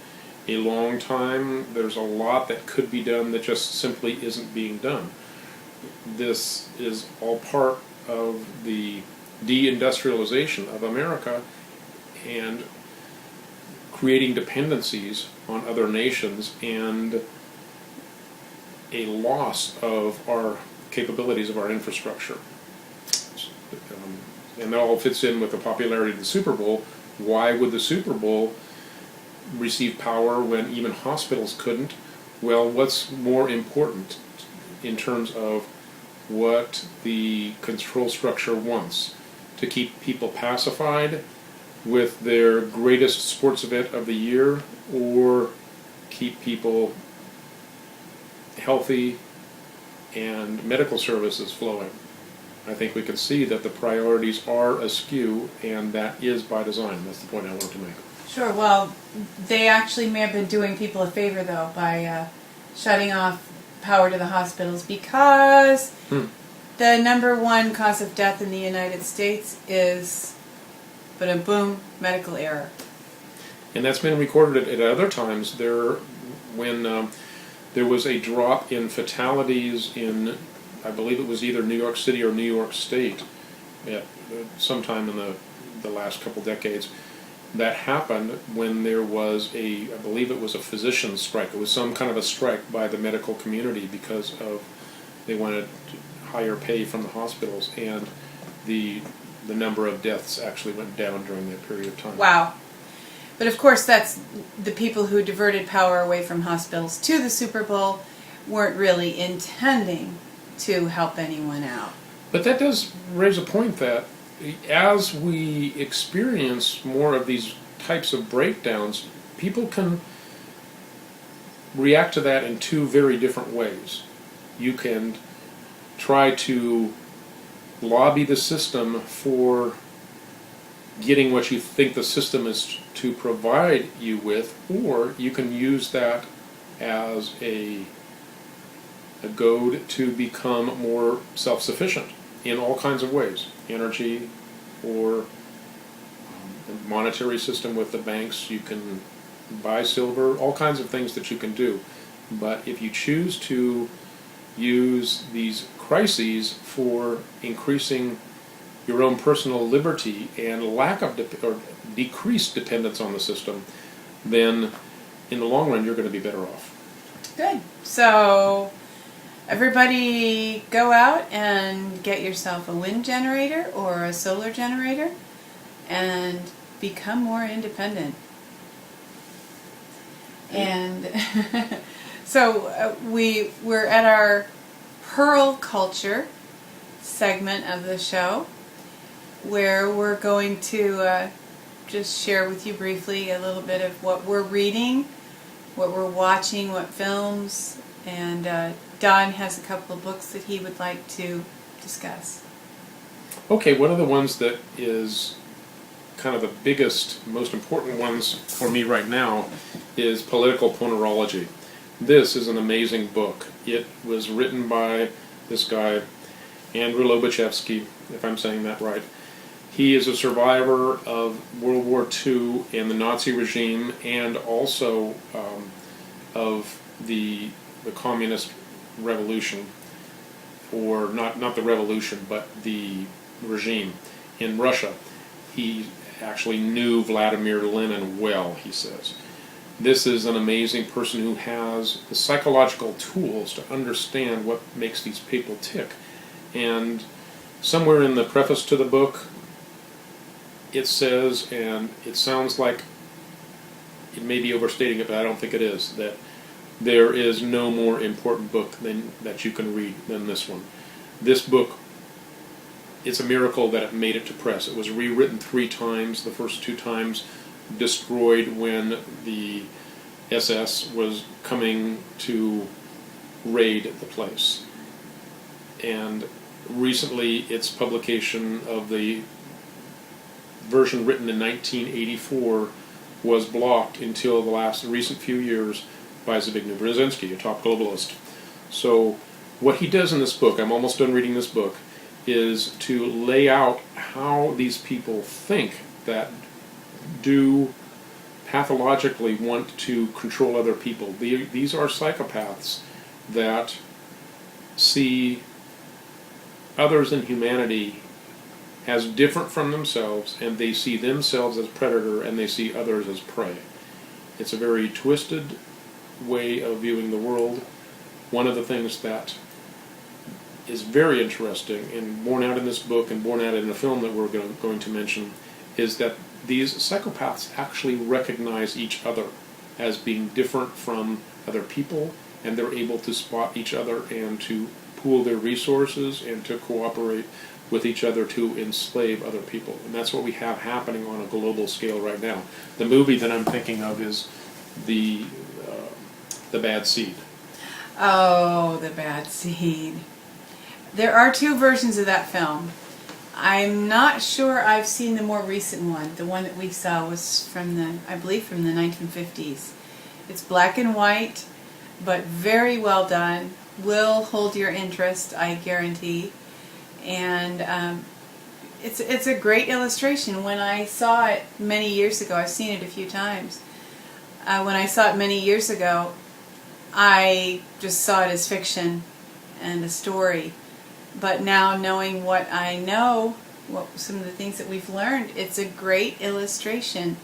B: a long time. There's a lot that could be done that just simply isn't being done. This is all part of the deindustrialization of America and creating dependencies on other nations and a loss of our capabilities of our infrastructure. And that all fits in with the popularity of the Super Bowl. Why would the Super Bowl receive power when even hospitals couldn't? Well, what's more important in terms of what the control structure wants? To keep people pacified with their greatest sports event of the year, or keep people healthy and medical services flowing? I think we can see that the priorities are askew, and that is by design. That's the point I wanted to make.
C: Sure, well, they actually may have been doing people a favor, though, by shutting off power to the hospitals, because the number one cause of death in the United States is, boom, medical error.
B: And that's been recorded at other times. When there was a drop in fatalities in, I believe it was either New York City or New York State at sometime in the last couple decades. That happened when there was I believe it was a physician's strike. It was some kind of a strike by the medical community because of they wanted higher pay from the hospitals, and the number of deaths actually went down during that period of time.
C: Wow. But of course, that's the people who diverted power away from hospitals to the Super Bowl weren't really intending to help anyone out.
B: But that does raise a point that as we experience more of these types of breakdowns, people can react to that in two very different ways. You can try to lobby the system for getting what you think the system is to provide you with, or you can use that as a goad to become more self-sufficient in all kinds of ways. Energy, or the monetary system with the banks. You can buy silver, all kinds of things that you can do. But if you choose to use these crises for increasing your own personal liberty and lack of or decreased dependence on the system, then in the long run you're going to be better off.
C: Good. So everybody go out and get yourself a wind generator or a solar generator and become more independent. And so we're at our Pearl Culture segment of the show, where we're going to just share with you briefly a little bit of what we're reading, what we're watching, what films, and Don has a couple of books that he would like to discuss.
B: Okay, one of the ones that is kind of the biggest, most important ones for me right now is Political Ponerology. This is an amazing book. It was written by this guy, Andrew Lobachevsky, if I'm saying that right. He is a survivor of World War II and the Nazi regime, and also of the communist revolution, or not the revolution, but the regime in Russia. He actually knew Vladimir Lenin well, he says. This is an amazing person who has the psychological tools to understand what makes these people tick. And somewhere in the preface to the book, it says, and it sounds like it may be overstating it, but I don't think it is, that there is no more important book that you can read than this one. This book, it's a miracle that it made it to press. It was rewritten 3 times. The first 2 times destroyed when the SS was coming to raid the place. And recently its publication of the version written in 1984 was blocked until the recent few years by Zbigniew Brzezinski, a top globalist. So what he does in this book, I'm almost done reading this book, is to lay out how these people think that do pathologically want to control other people. These are psychopaths that see others in humanity as different from themselves, and they see themselves as predator and they see others as prey. It's a very twisted way of viewing the world. One of the things that is very interesting and borne out in this book and borne out in a film that we're going to mention is that these psychopaths actually recognize each other as being different from other people, and they're able to spot each other and to pool their resources and to cooperate with each other to enslave other people. And that's what we have happening on a global scale right now. The movie that I'm thinking of is The Bad Seed.
C: Oh, The Bad Seed. There are 2 versions of that film. I'm not sure I've seen the more recent one. The one that we saw was I believe from the 1950s. It's black and white, but very well done. Will hold your interest, I guarantee. And it's a great illustration. When I saw it many years ago, I've seen it a few times. When I saw it many years ago, I just saw it as fiction and a story. But now, knowing what I know, some of the things that we've learned, it's a great illustration.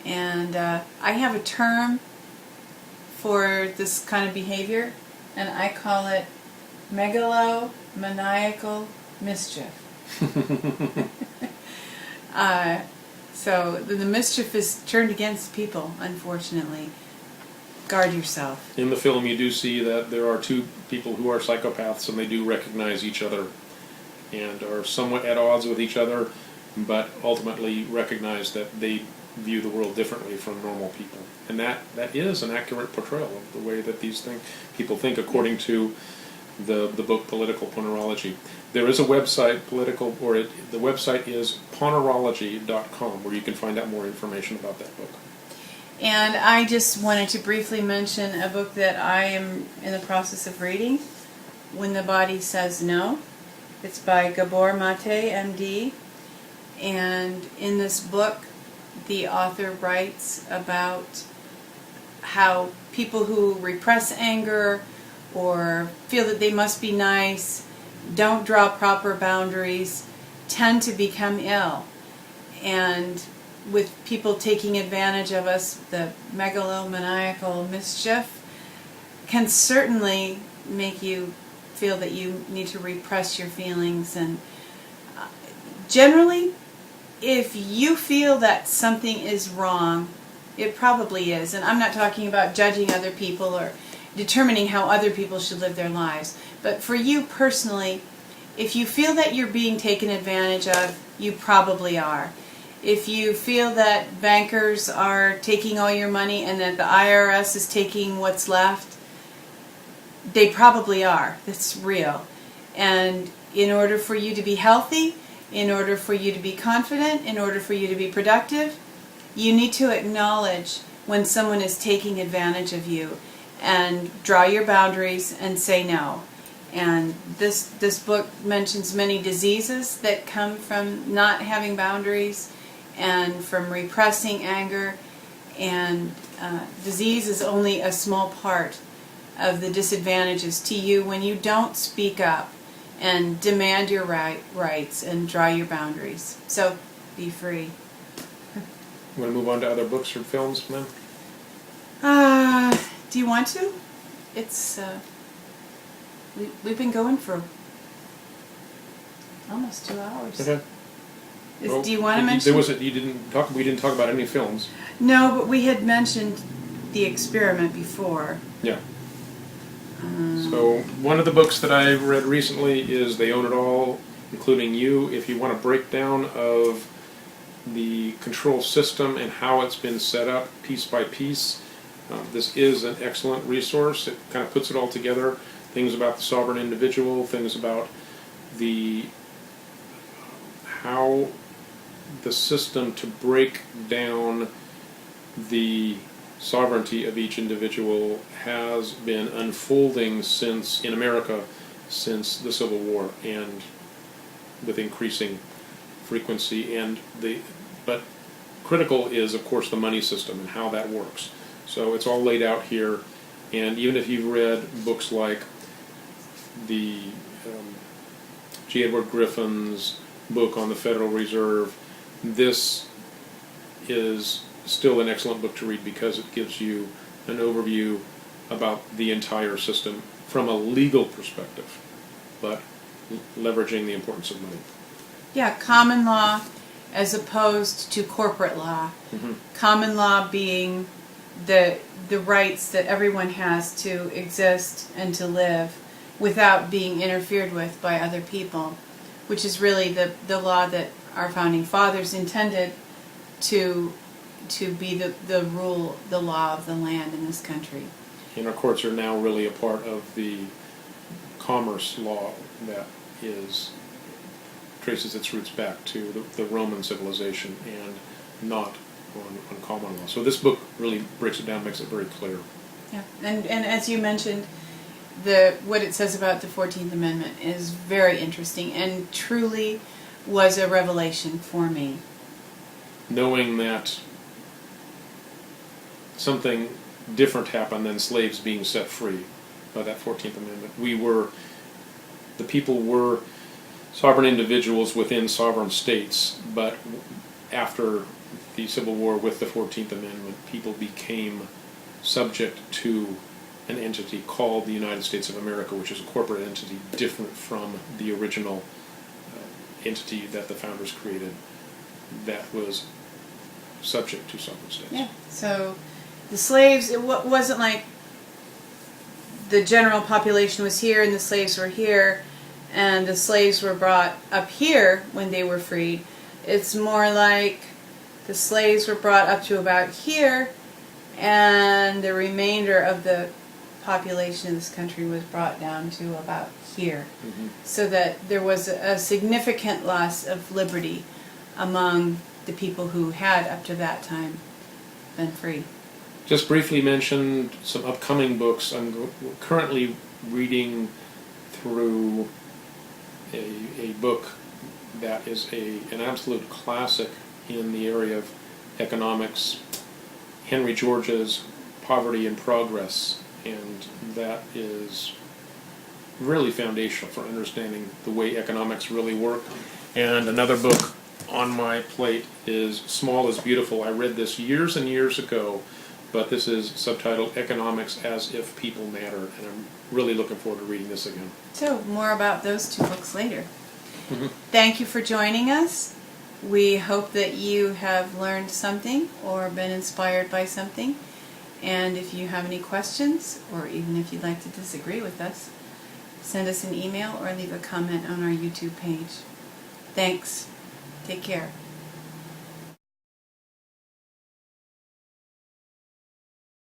C: And I have a term for this kind of behavior, and I call it megalomaniacal mischief. So the mischief is turned against people, unfortunately. Guard yourself.
B: In the film, you do see that there are two people who are psychopaths, and they do recognize each other and are somewhat at odds with each other, but ultimately recognize that they view the world differently from normal people. And that is an accurate portrayal of the way that these people think, according to the book Political Ponerology. There is a website, the website is ponerology.com, where you can find out more information about that book.
C: And I just wanted to briefly mention a book that I am in the process of reading, When the Body Says No. It's by Gabor Mate, MD. And in this book, the author writes about how people who repress anger or feel that they must be nice, don't draw proper boundaries, tend to become ill. And with people taking advantage of us, the megalomaniacal mischief can certainly make you feel that you need to repress your feelings. And generally, if you feel that something is wrong, it probably is. And I'm not talking about judging other people or determining how other people should live their lives. But for you personally, if you feel that you're being taken advantage of, you probably are. If you feel that bankers are taking all your money and that the IRS is taking what's left, they probably are. That's real. And in order for you to be healthy, in order for you to be confident, in order for you to be productive, you need to acknowledge when someone is taking advantage of you and draw your boundaries and say no. And this book mentions many diseases that come from not having boundaries and from repressing anger. And disease is only a small part of the disadvantages to you when you don't speak up and demand your rights and draw your boundaries. So be free.
B: You want to move on to other books or films, ma'am?
C: Do you want to? It's we've been going for almost 2 hours.
B: Okay. Well,
C: do you want to mention?
B: We didn't talk about any films.
C: No, but we had mentioned The Experiment before.
B: Yeah. So one of the books that I read recently is They Own It All, Including You. If you want a breakdown of the control system and how it's been set up piece by piece, this is an excellent resource. It kind of puts it all together. Things about the sovereign individual, things about how the system to break down the sovereignty of each individual has been unfolding in America since the Civil War, and with increasing frequency. But critical is, of course, the money system and how that works. So it's all laid out here, and even if you've read books like the G. Edward Griffin's book on the Federal Reserve, this is still an excellent book to read because it gives you an overview about the entire system from a legal perspective, but leveraging the importance of money.
C: Yeah, common law as opposed to corporate law.
B: Mm-hmm.
C: Common law being the rights that everyone has to exist and to live without being interfered with by other people, which is really the law that our founding fathers intended to be the law of the land in this country.
B: And our courts are now really a part of the commerce law that traces its roots back to the Roman civilization and not on common law. So this book really breaks it down, makes it very clear.
C: Yeah, and as you mentioned, what it says about the 14th Amendment is very interesting and truly was a revelation for me.
B: Knowing that something different happened than slaves being set free by that 14th Amendment. The people were sovereign individuals within sovereign states, but after the Civil War with the 14th Amendment, people became subject to an entity called the United States of America, which is a corporate entity different from the original entity that the founders created that was subject to sovereign states.
A: Yeah. So the slaves, it wasn't like the general population was here and the slaves were here and the slaves were brought up here when they were freed. It's more like the slaves were brought up to about here and the remainder of the population of this country was brought down to about here.
B: Mm-hmm.
A: So that there was a significant loss of liberty among the people who had up to that time been free.
B: Just briefly mention some upcoming books. I'm currently reading through a book that is an absolute classic in the area of economics, Henry George's Poverty and Progress, and that is really foundational for understanding the way economics really work. And another book on my plate is Small is Beautiful. I read this years and years ago, but this is subtitled Economics as If People Matter, and I'm really looking forward to reading this again.
A: So, more about those two books later.
B: Mhm.
A: Thank you for joining us. We hope that you have learned something or been inspired by something. And if you have any questions, or even if you'd like to disagree with us, send us an email or leave a comment on our YouTube page. Thanks. Take care.